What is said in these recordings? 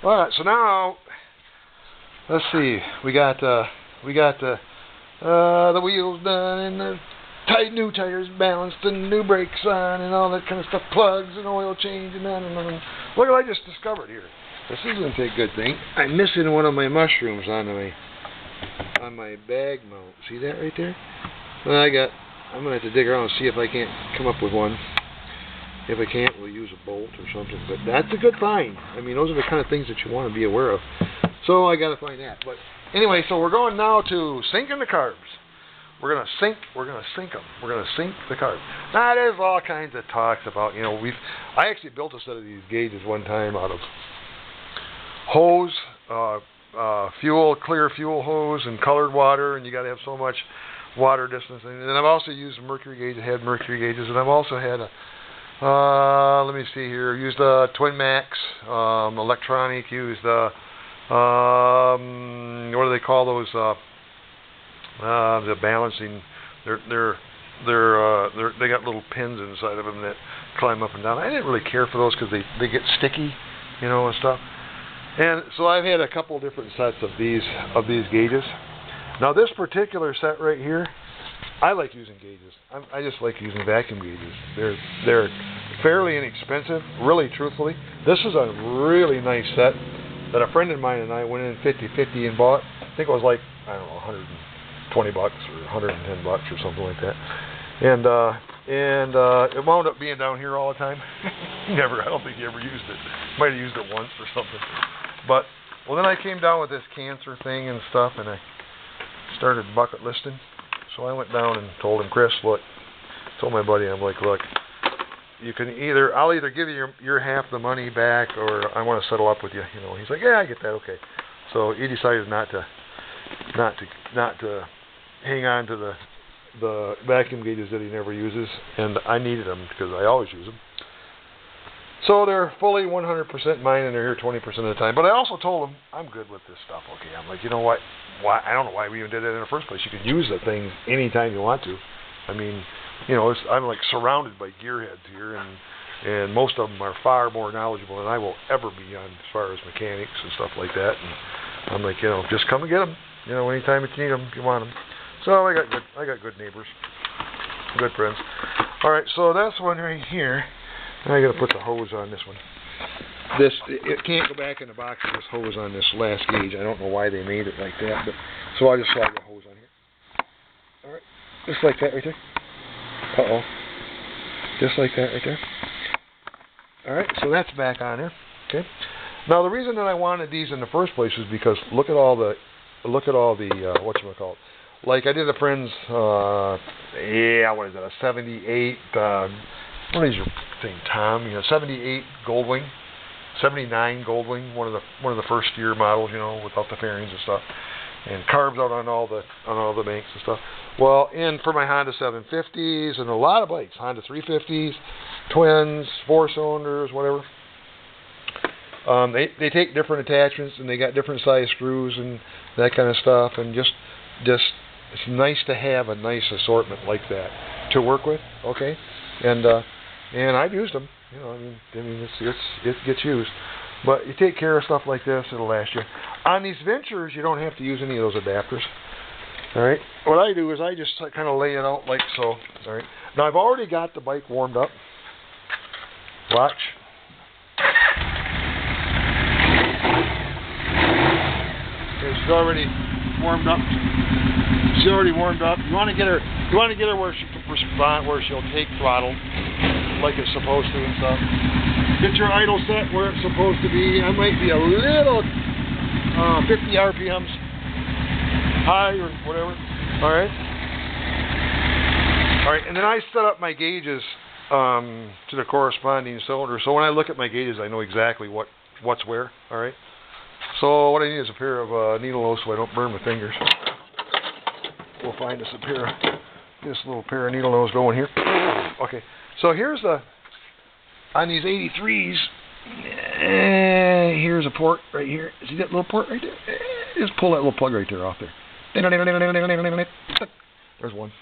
All right, so now let's see. We got the wheels done and the new tires balanced and new brakes on and all that kind of stuff. Plugs and oil change and on and on. Look what I just discovered here. This isn't a good thing. I'm missing one of my mushrooms on my bag mount. See that right there? Well, I'm gonna have to dig around and see if I can't come up with one. If I can't, we'll use a bolt or something. But that's a good find. I mean, those are the kind of things that you want to be aware of. So I got to find that. But anyway, so we're going now to sinking the carbs. We're gonna sink them. We're gonna sink the carbs. Now there's all kinds of talks about, you know, I actually built a set of these gauges one time out of hose, clear fuel hose, and colored water, and you got to have so much water distance. And then I've also used mercury gauges. Had mercury gauges, and I've also had let me see here. Used a Twin Max electronic. Used what do they call those? The balancing. They got little pins inside of them that climb up and down. I didn't really care for those because they get sticky, you know, and stuff. And so I've had a couple different sets of these gauges. Now this particular set right here, I like using gauges. I just like using vacuum gauges. They're fairly inexpensive, really truthfully. This is a really nice set that a friend of mine and I went in 50-50 and bought. I think it was like, I don't know, $120 or $110 or something like that. And it wound up being down here all the time. I don't think he ever used it. Might have used it once or something. But, well, then I came down with this cancer thing and stuff, and I started bucket listing. So I went down and told him, Chris, look, told my buddy, I'm like, look, I'll either give you your half the money back, or I want to settle up with you. You know, he's like, yeah, I get that, okay. So he decided not to hang on to the vacuum gauges that he never uses, and I needed them because I always use them. So they're fully 100% mine, and they're here 20% of the time. But I also told them, I'm good with this stuff, okay? I'm like, you know what? I don't know why we even did it in the first place. You can use the thing anytime you want to. I mean, you know, I'm like surrounded by gearheads here, and most of them are far more knowledgeable than I will ever be on as far as mechanics and stuff like that. And I'm like, you know, just come and get them. You know, anytime you need them, if you want them. So I got good neighbors, good friends. All right, so that's one right here. I got to put the hose on this one. It can't go back in the box with this hose on this last gauge. I don't know why they made it like that, but so I just slide the hose on here. All right, just like that right there. Uh-oh. Just like that right there. All right, so that's back on there. Okay. Now the reason that I wanted these in the first place is because look at all the whatchamacallit. Like I did a friend's what is it, a 78 what is your thing, Tom? You know, 78 Goldwing, 79 Goldwing, one of the first year models, you know, without the fairings and stuff, and carbs out on all the banks and stuff. Well, and for my Honda 750s and a lot of bikes, Honda 350s, twins, 4-cylinders, whatever. They take different attachments and they got different size screws and that kind of stuff, and just it's nice to have a nice assortment like that to work with, okay? And I've used them, you know. I mean, it gets used, but you take care of stuff like this, it'll last you. On these Ventures, you don't have to use any of those adapters. All right. What I do is I just kind of lay it out like so. All right. Now I've already got the bike warmed up. Watch. It's already warmed up. She's already warmed up. You want to get her where she can respond, where she'll take throttle like it's supposed to and stuff. Get your idle set where it's supposed to be. I might be a little 50 RPMs high or whatever. All right. All right, and then I set up my gauges to the corresponding cylinder. So when I look at my gauges, I know exactly what's where. All right. So what I need is a pair of needle nose so I don't burn my fingers. We'll find us this little pair of needle nose going here. Okay. So here's on these 83s. Here's a port right here. See that little port right there? Just pull that little plug right there off there. There's one.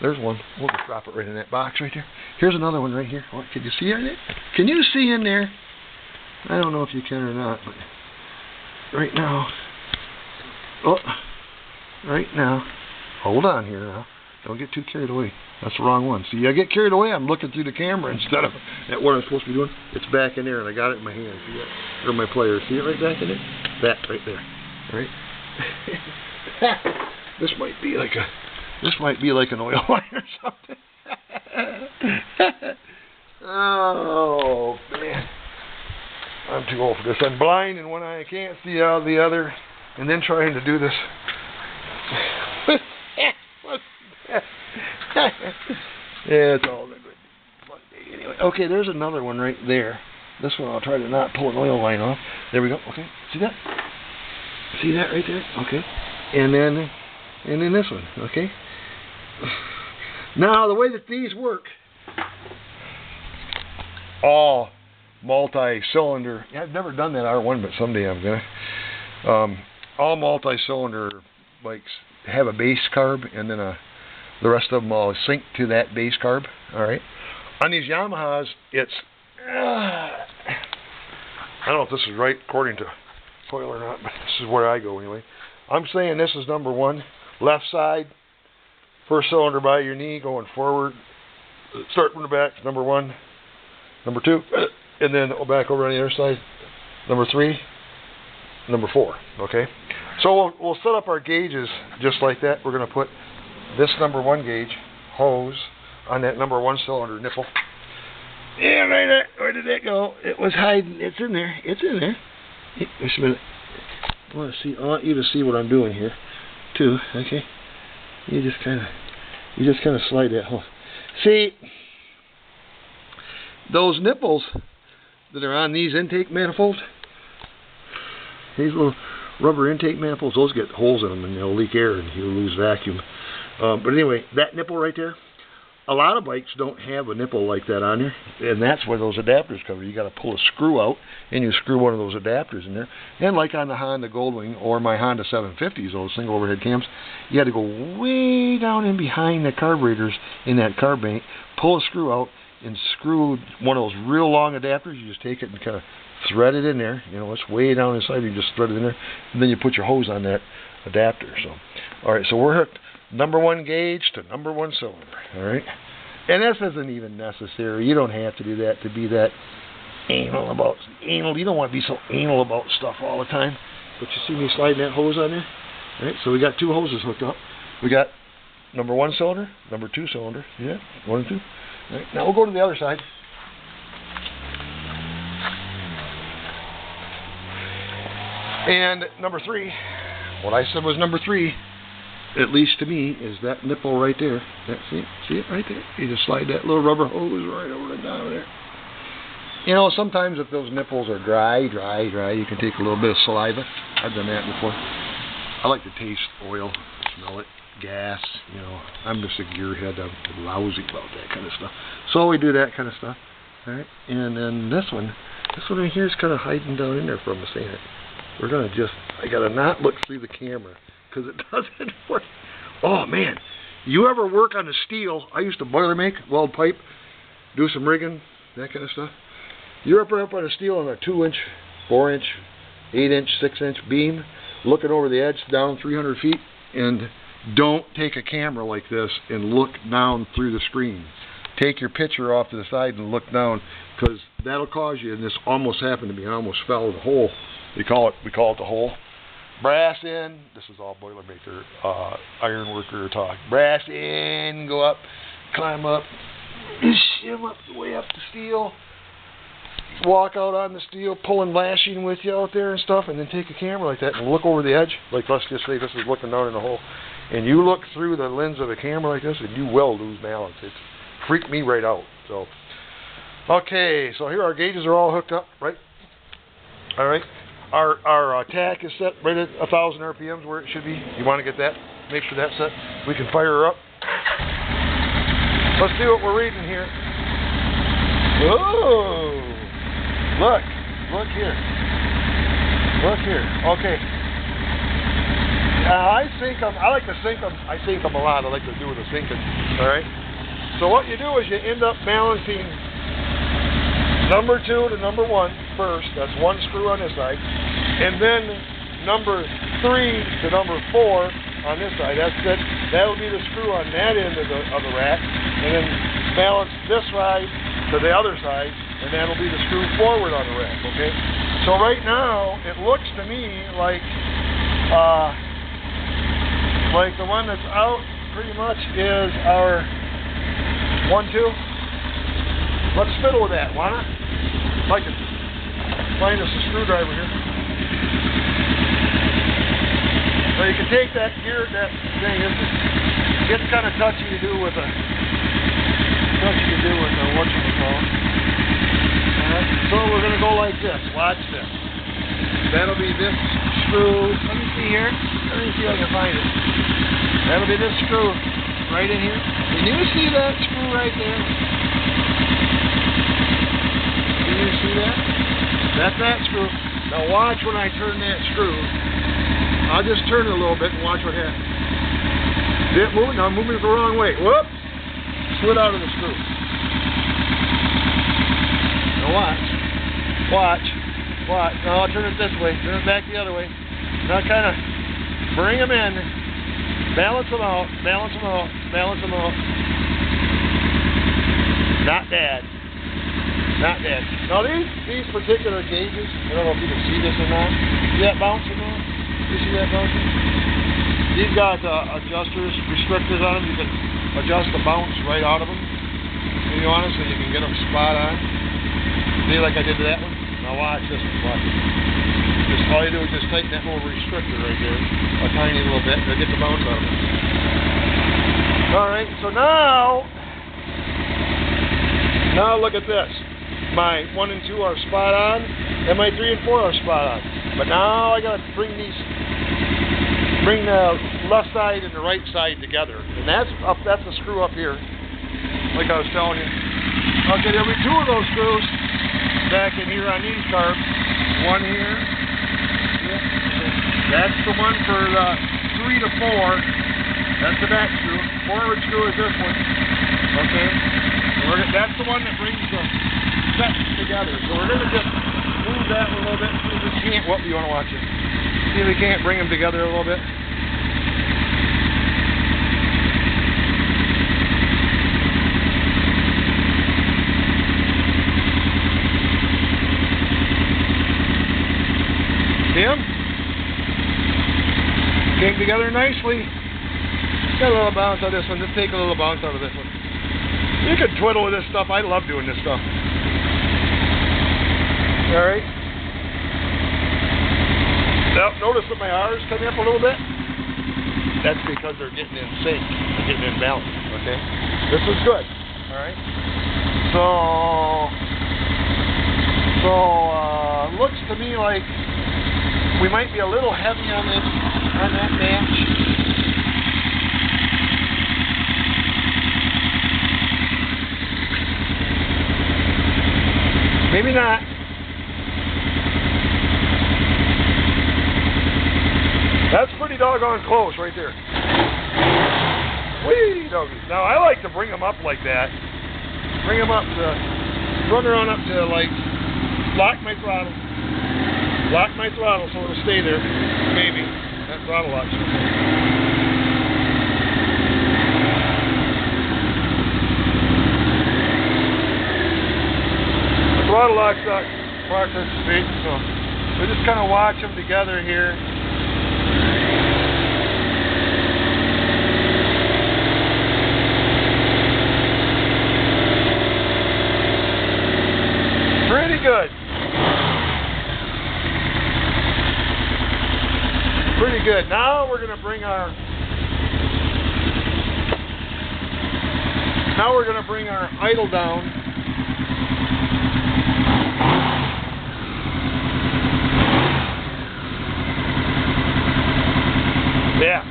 There's one. We'll just drop it right in that box right there. Here's another one right here. Can you see in there? Can you see in there? I don't know if you can or not, but right now. Oh, right now. Hold on here now. Don't get too carried away. That's the wrong one. See, I get carried away. I'm looking through the camera instead of at what I'm supposed to be doing. It's back in there, and I got it in my hand. See that? Or my player. See it right back in there? That right there. Right? This might be like an oil line or something. Oh man, I'm too old for this. I'm blind in one eye. I can't see out of the other, and then trying to do this. Yeah, it's all a good fun day anyway. Okay, there's another one right there. This one I'll try to not pull an oil line off. There we go. Okay, see that? See that right there? Okay, and then this one. Okay. Now the way that these work, all multi-cylinder. Yeah, I've never done that R1, but someday I'm gonna. All multi-cylinder bikes have a base carb, and then the rest of them all sync to that base carb. All right. On these Yamahas, it's I don't know if this is right according to Coil or not, but this is where I go anyway. I'm saying this is number one, left side, first cylinder by your knee, going forward. Start from the back, number one, number two, and then back over on the other side, number three, number four. Okay. So we'll set up our gauges just like that. We're going to put this number one gauge hose on that number one cylinder nipple. Yeah, right there. Where did that go? It was hiding. It's in there. It's in there. Just a minute. I want you to see what I'm doing here, too. Okay. You just kind of slide that hole. See, those nipples that are on these intake manifolds, these little rubber intake manifolds, those get holes in them and they'll leak air and you'll lose vacuum. But anyway, that nipple right there, a lot of bikes don't have a nipple like that on there, and that's where those adapters cover. You got to pull a screw out, and you screw one of those adapters in there. And like on the Honda Goldwing or my Honda 750s, those single overhead cams, you had to go way down in behind the carburetors in that carb bank, pull a screw out, and screw one of those real long adapters. You just take it and kind of thread it in there. You know, it's way down inside. You just thread it in there, and then you put your hose on that adapter. So, all right, so we're hooked. Number one gauge to number one cylinder, all right? And this isn't even necessary. You don't have to do that to be that anal. You don't want to be so anal about stuff all the time. But you see me sliding that hose on there? All right, so we got two hoses hooked up. We got number one cylinder, number two cylinder. Yeah, one and two. All right, now we'll go to the other side. And number three, what I said was number three, at least to me, is that nipple right there. See it right there? You just slide that little rubber hose right over the down there. You know, sometimes if those nipples are dry, you can take a little bit of saliva. I've done that before. I like to taste oil, smell it, gas. You know, I'm just a gearhead. I'm lousy about that kind of stuff. So we do that kind of stuff. All right, and then this one right here is kind of hiding down in there from us, ain't it? We're gonna I gotta not look through the camera, because it doesn't work. Oh man, you ever work on the steel? I used to boiler make, weld pipe, do some rigging, that kind of stuff. You're up on a steel on a 2-inch, 4-inch, 8-inch, 6-inch beam, looking over the edge down 300 feet, and don't take a camera like this and look down through the screen. Take your picture off to the side and look down, because that'll cause you, and this almost happened to me, I almost fell in the hole. We call it the hole. Brass in, this is all Boilermaker, iron worker talk. Brass in, go up, climb up, shim up the way up the steel, walk out on the steel, pulling lashing with you out there and stuff, and then take a camera like that and look over the edge. Like, let's just say this is looking down in the hole, and you look through the lens of a camera like this, and you will lose balance. It freaked me right out. So, okay, so here our gauges are all hooked up, right? All right. Our attack is set right at 1,000 RPMs where it should be. You want to get that? Make sure that's set. We can fire her up. Let's see what we're reading here. Oh, look here. Look here. Okay. I sync them. I like to sync them. I sync them a lot. I like to do with the syncing. All right. So what you do is you end up balancing number two to number one first. That's one screw on this side. And then number 3 to number 4 on this side. That's it. That'll be the screw on that end of the rack, and then balance this side to the other side, and that'll be the screw forward on the rack. Okay. So right now it looks to me like the one that's out pretty much is our 1-2. Let's fiddle with that, why not? If I can find us a screwdriver here. So you can take that gear, that thing. It gets kind of touchy to do with whatchamacallit. Alright, so we're going to go like this. Watch this. That'll be this screw. Let me see here. Let me see if I can find it. That'll be this screw right in here. Can you see that screw right there? Can you see that? That's that screw. Now watch when I turn that screw. I'll just turn it a little bit and watch what happens. See it moving? Now I'm moving it the wrong way. Whoop! Slid out of the screw. Now watch. Watch. Watch. Now I'll turn it this way. Turn it back the other way. Now kind of bring them in. Balance them out. Balance them out. Balance them out. Not bad. Not bad. Now these particular gauges, I don't know if you can see this or not. See that bouncing there? You see that bouncing? These got adjusters, restrictors on them. You can adjust the bounce right out of them. You want it so you can get them spot on. See like I did to that one? Now watch this one. Watch. Just all you do is just tighten that little restrictor right there a tiny little bit to get the bounce out of it. Alright, so now look at this. My 1 and 2 are spot on, and my 3 and 4 are spot on. But now I gotta bring the left side and the right side together. And that's the screw up here. Like I was telling you. Okay, there'll be 2 of those screws back in here on these carbs. One here. Yeah. That's the one for 3 to 4. That's the back screw. Forward screw is this one. Okay. That's the one that brings the set together. So we're going to just move that a little bit. See if we can't. What do you want to watch it? See if we can't bring them together a little bit. See them? Came together nicely. Got a little bounce out of this one. Just take a little bounce out of this one. You can twiddle with this stuff. I love doing this stuff. Alright. Now, notice that my R's coming up a little bit. That's because they're getting in sync. They're getting in balance. Okay? This is good. Alright? So, looks to me like we might be a little heavy on that match. Maybe not. That's pretty doggone close right there. Whee, doggy. Now I like to bring them up like that. Bring them up to, run around up to like, lock my throttle. Lock my throttle so it'll stay there. Maybe. That throttle locks. The throttle lock's not marked at speed, so we just kind of watch them together here. Pretty good. Pretty good. Now we're going to bring our idle down. Yeah.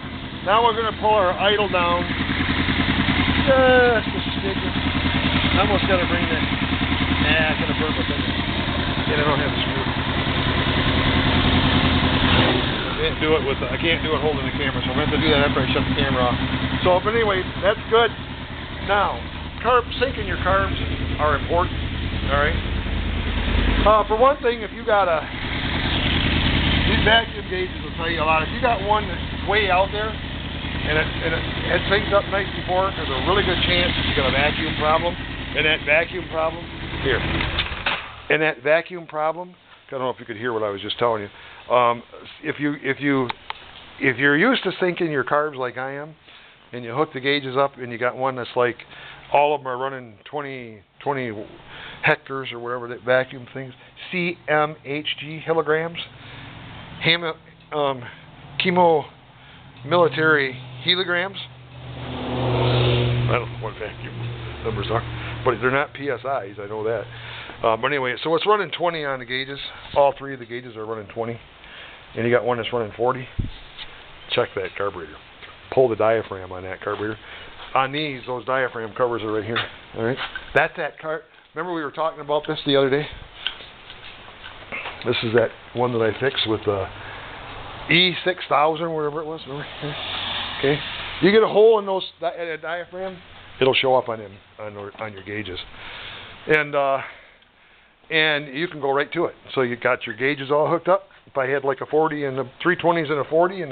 Now we're going to pull our idle down. Just a sticker. I almost got to bring that. Nah, it's going to burn my finger. Yeah, I don't have a screw. I can't do it holding the camera, so I'm going to have to do that after I shut the camera off. So, but anyway, that's good. Now, syncing your carbs are important. All right. For one thing, if you got a These vacuum gauges will tell you a lot. If you got one that's way out there, and it syncs up nice before, there's a really good chance that you got a vacuum problem. And that vacuum problem, here. And that vacuum problem, I don't know if you could hear what I was just telling you. If you're used to syncing your carbs like I am, and you hook the gauges up, and you got one that's like all of them are running 20 hectares or whatever that vacuum things, CMHG kilograms, chemo military kilograms. I don't know what vacuum numbers are, but they're not PSIs. I know that. But anyway, so it's running 20 on the gauges. All three of the gauges are running 20, and you got one that's running 40. Check that carburetor. Pull the diaphragm on that carburetor. On these, those diaphragm covers are right here. All right, that's that car. Remember we were talking about this the other day. This is that one that I fixed with the E6000, whatever it was. Remember? Okay, you get a hole in those diaphragm, it'll show up on your gauges, and you can go right to it. So you got your gauges all hooked up. If I had like a 40 and the 320s and a 40, and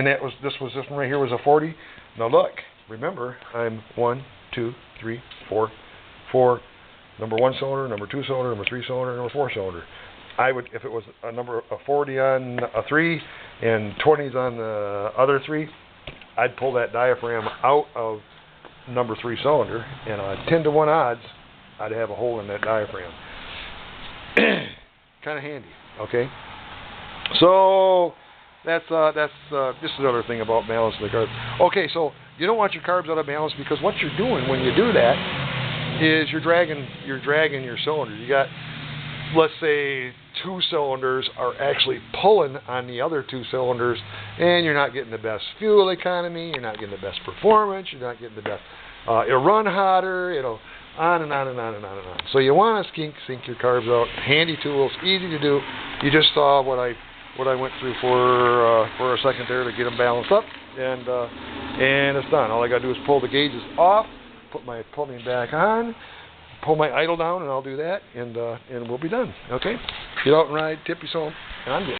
this one right here was a 40. Now look, remember, I'm 1, 2, 3, 4, number 1 cylinder, number 2 cylinder, number 3 cylinder, number 4 cylinder. I would, if it was a 40 on a 3 and 20s on the other 3, I'd pull that diaphragm out of number 3 cylinder, and on 10-to-1 odds, I'd have a hole in that diaphragm. Kind of handy, okay? So that's just another thing about balancing the carbs. Okay, so you don't want your carbs out of balance, because what you're doing when you do that is you're dragging your cylinders. You got, let's say, 2 cylinders are actually pulling on the other 2 cylinders, and you're not getting the best fuel economy, you're not getting the best performance, you're not getting the best, it'll run hotter, it'll on and on and on and on and on. So you want to sync your carbs out. Handy tools, easy to do. You just saw what I went through for a second there to get them balanced up, and it's done. All I got to do is pull the gauges off, put my plumbing back on, pull my idle down, and I'll do that, and we'll be done. Okay? Get out and ride, tip your home, and I'm good.